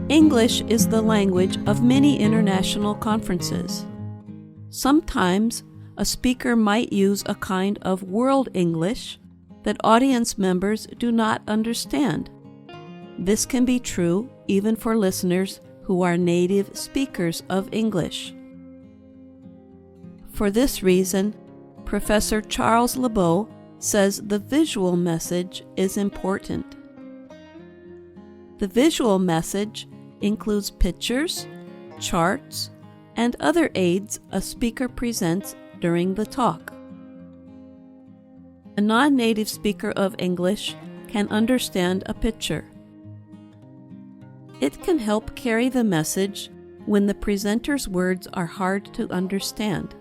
English is the language of many international conferences. Sometimes a speaker might use a kind of world English that audience members do not understand. This can be true even for listeners who are native speakers of English. For this reason, Professor Charles Lebeau says the visual message is important. The visual message includes pictures, charts, and other aids a speaker presents during the talk. A non-native speaker of English can understand a picture. It can help carry the message when the presenter's words are hard to understand.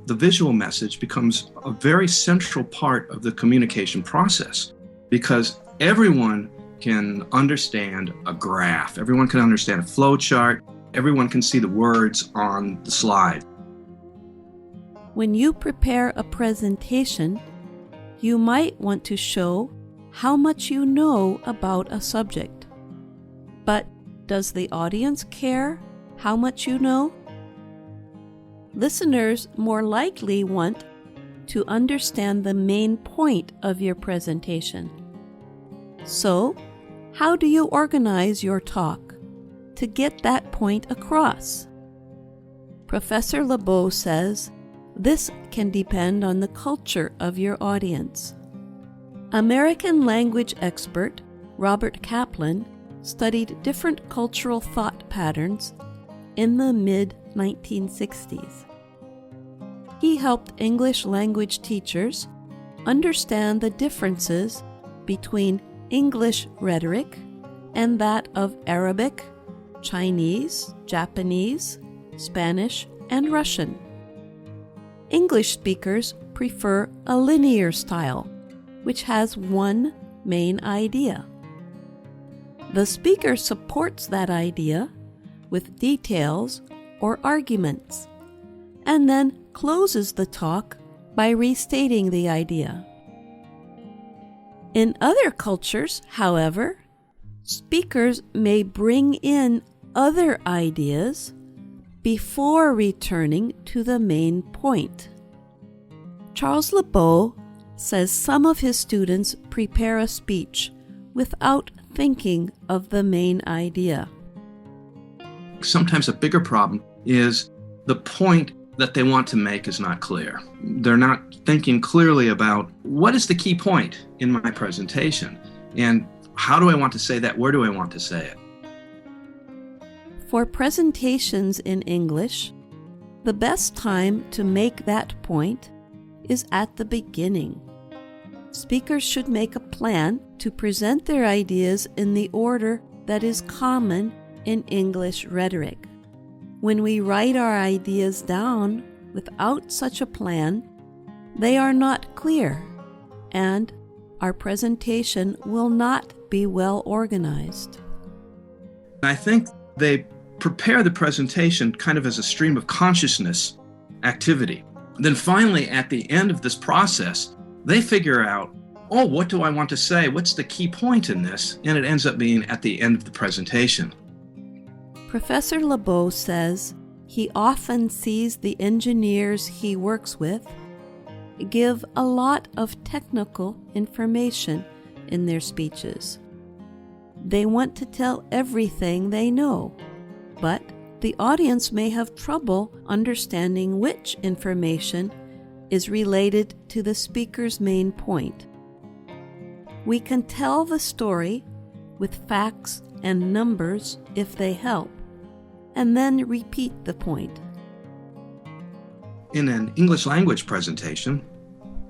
The visual message becomes a very central part of the communication process because everyone can understand a graph, everyone can understand a flow chart, everyone can see the words on the slide. When you prepare a presentation, you might want to show how much you know about a subject. But does the audience care how much you know? Listeners more likely want to understand the main point of your presentation. So, how do you organize your talk to get that point across? Professor Lebeau says this can depend on the culture of your audience. American language expert Robert Kaplan studied different cultural thought patterns in the mid-1960s. He helped English language teachers understand the differences between English rhetoric and that of Arabic, Chinese, Japanese, Spanish, and Russian. English speakers prefer a linear style, which has one main idea. The speaker supports that idea with details or arguments, and then closes the talk by restating the idea. In other cultures, however, speakers may bring in other ideas before returning to the main point. Charles Lebeau says some of his students prepare a speech without thinking of the main idea. Sometimes a bigger problem is the point that they want to make is not clear. They're not thinking clearly about what is the key point in my presentation and how do I want to say that, where do I want to say it. For presentations in English, the best time to make that point is at the beginning. Speakers should make a plan to present their ideas in the order that is common in English rhetoric. When we write our ideas down without such a plan, they are not clear, and our presentation will not be well organized. I think they prepare the presentation kind of as a stream of consciousness activity. Then finally, at the end of this process, they figure out, oh, what do I want to say? What's the key point in this? And it ends up being at the end of the presentation. Professor Lebeau says he often sees the engineers he works with give a lot of technical information in their speeches. They want to tell everything they know, but the audience may have trouble understanding which information is related to the speaker's main point. We can tell the story with facts and numbers if they help, and then repeat the point. In an English language presentation,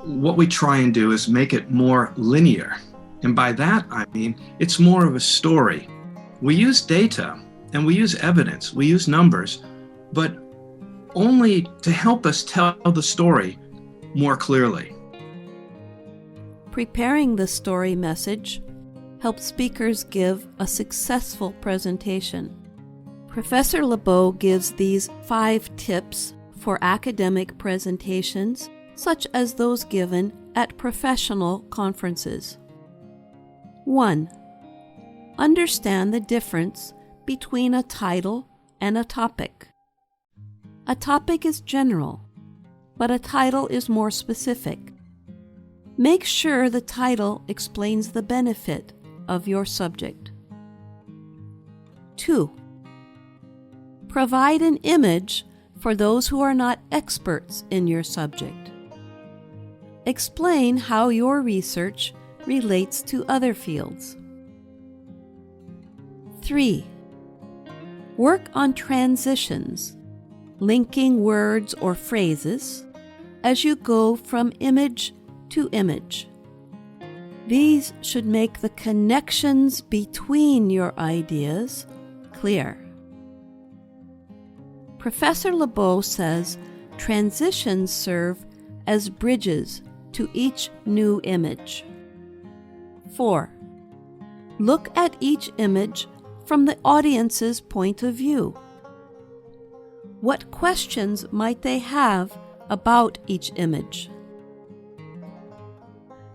what we try and do is make it more linear. And by that, I mean, it's more of a story. We use data and we use evidence, we use numbers, but only to help us tell the story more clearly. Preparing the story message helps speakers give a successful presentation. Professor Lebeau gives these 5 tips for academic presentations, such as those given at professional conferences. 1. understand the difference between a title and a topic. A topic is general, but a title is more specific. Make sure the title explains the benefit of your subject. 2. Provide an image for those who are not experts in your subject. Explain how your research relates to other fields. 3. Work on transitions, linking words or phrases as you go from image to image. These should make the connections between your ideas clear. Professor Lebeau says transitions serve as bridges to each new image. 4. Look at each image from the audience's point of view. What questions might they have about each image?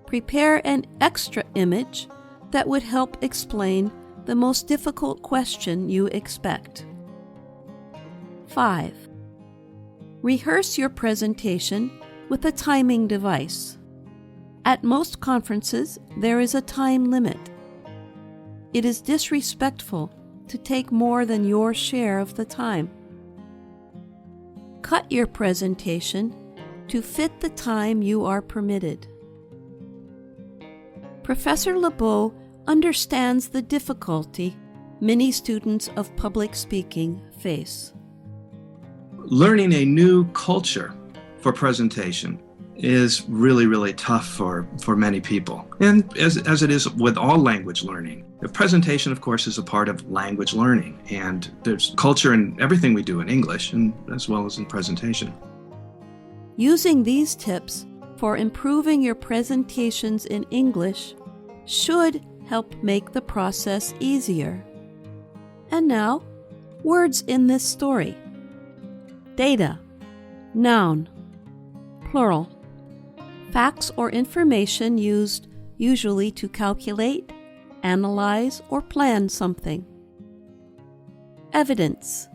Prepare an extra image that would help explain the most difficult question you expect. 5. Rehearse your presentation with a timing device. At most conferences, there is a time limit. It is disrespectful to take more than your share of the time. Cut your presentation to fit the time you are permitted. Professor Lebeau understands the difficulty many students of public speaking face. Learning a new culture for presentation is really, really tough for many people. And as it is with all language learning, the presentation, of course, is a part of language learning. And there's culture in everything we do in English, and as well as in presentation. Using these tips for improving your presentations in English should help make the process easier. And now, words in this story. Data, noun, plural. Facts or information used usually to calculate, analyze, or plan something. Evidence,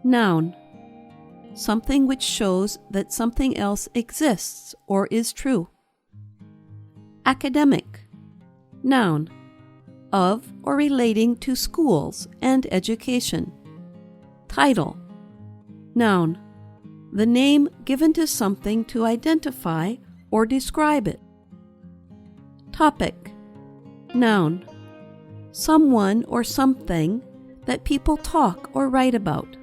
noun. Something which shows that something else exists or is true. Academic, noun. Of or relating to schools and education. Title, noun. The name given to something to identify or describe it. Topic, noun. Someone or something that people talk or write about.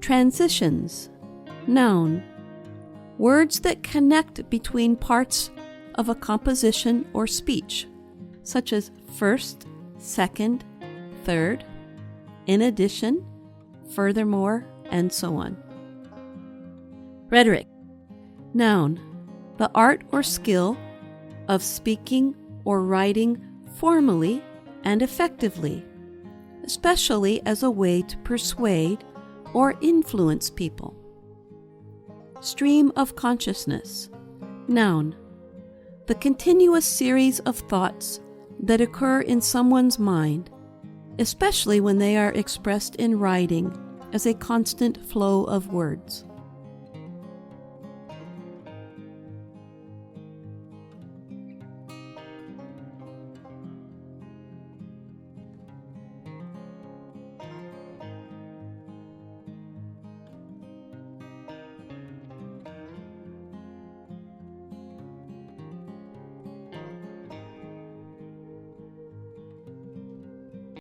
Transitions, noun. Words that connect between parts of a composition or speech, such as first, second, third, in addition, furthermore, and so on. Rhetoric, noun. The art or skill of speaking or writing formally and effectively, especially as a way to persuade or influence people. Stream of consciousness, noun. The continuous series of thoughts that occur in someone's mind, especially when they are expressed in writing as a constant flow of words.